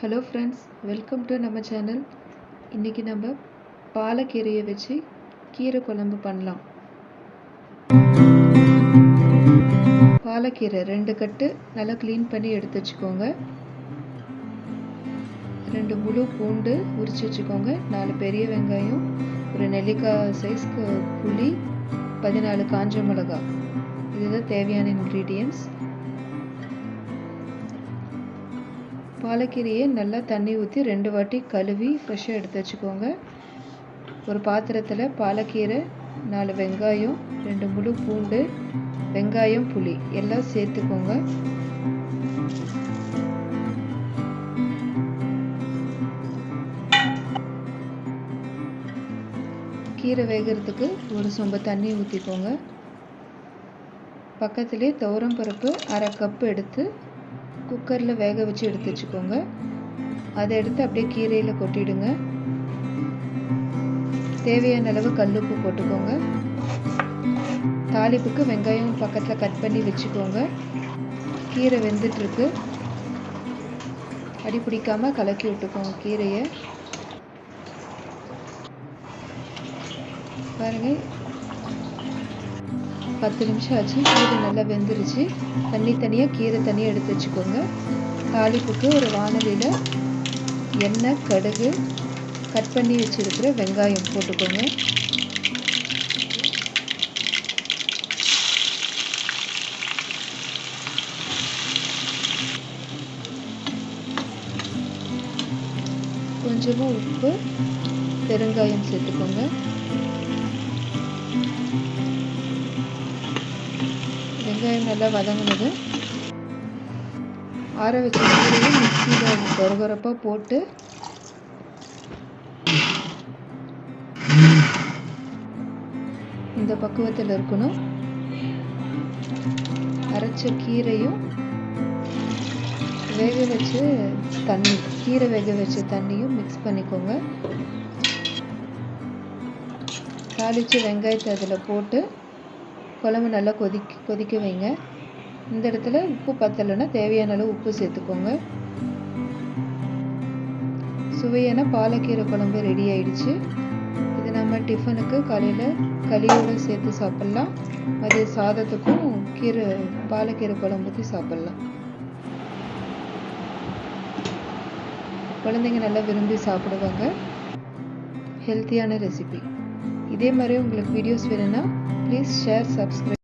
Hello friends, welcome to நம்ம channel. இன்றைக்கி நம்ம பாலக்கீரையை வச்சு கீரை குழம்பு பண்ணலாம். பாலக்கீரை 2 கட்டு நல்லா க்ளீன் பண்ணி எடுத்து வச்சுக்கோங்க. 2 முழு பூண்டு உரித்து வச்சுக்கோங்க. 4 பெரிய வெங்காயம், ஒரு நெல்லிக்காய் சைஸ்க்கு புளி, 14 காஞ்ச மிளகாய். இதுதான் தேவையான இன்க்ரீடியன்ட்ஸ். பாலக்கீரையை நல்லா தண்ணி ஊற்றி 2 வாட்டி கழுவி ஃப்ரெஷ்ஷாக எடுத்து வச்சுக்கோங்க. ஒரு பாத்திரத்தில் பாலக்கீரை, 4 வெங்காயம், 2 முழு பூண்டு, வெங்காயம், புளி எல்லாம் சேர்த்துக்கோங்க. கீரை வேகிறதுக்கு ஒரு சொம்பு தண்ணி ஊற்றிக்கோங்க. பக்கத்துலேயே துவரம் பருப்பு 1/2 கப் எடுத்து குக்கரில் வேக வச்சு எடுத்து வச்சுக்கோங்க. அதை எடுத்து அப்படியே கீரையில் கொட்டிடுங்க. தேவையான அளவு கல்லுப்பு போட்டுக்கோங்க. தாளிப்புக்கு வெங்காயம் பக்கத்தில் கட் பண்ணி வச்சுக்கோங்க. கீரை வெந்துட்டுருக்கு. அடி பிடிக்காமல் கலக்கி விட்டுக்கோங்க கீரையை. பாருங்கள், 10 நிமிஷம் ஆச்சு. கீரை நல்லா வெந்துருச்சு. தனியாக கீரை தனியாக எடுத்து வச்சுக்கோங்க. தாளிப்புக்கு ஒரு வாணலியில் எண்ணெய், கடுகு, கட் பண்ணி வச்சுருக்கிற வெங்காயம் போட்டுக்கோங்க. கொஞ்சமாக உப்பு, பெருங்காயம் சேர்த்துக்கோங்க. வெங்காயம் நல்லா வதங்கினது ஆற வச்ச கீரையும் மிக்சியில் கொரகொரப்பாக போட்டு இந்த பக்குவத்தில் இருக்கணும். அரைச்ச கீரையும் வேக வச்ச தண்ணி, கீரை வேக வச்ச தண்ணியும் மிக்ஸ் பண்ணிக்கோங்க. தாளித்து வெங்காயத்தை அதில் போட்டு குழம்பு நல்லா கொதிக்க வைங்க. இந்த இடத்துல உப்பு பத்தலைன்னா தேவையான அளவு உப்பு சேர்த்துக்கோங்க. சுவையான பாலக்கீரை குழம்பு ரெடி ஆயிடுச்சு. இது நம்ம டிஃபனுக்கு காலையில் களியோடு சேர்த்து சாப்பிட்லாம். மதிய சாதத்துக்கும் பாலக்கீரை குழம்பு ஊற்றி சாப்பிட்லாம். குழந்தைங்க நல்லா விரும்பி சாப்பிடுவாங்க. ஹெல்த்தியான ரெசிபி. இதே மாதிரி உங்களுக்கு வீடியோஸ் வேணும்னா ப்ளீஸ் ஷேர், சப்ஸ்கிரைப்.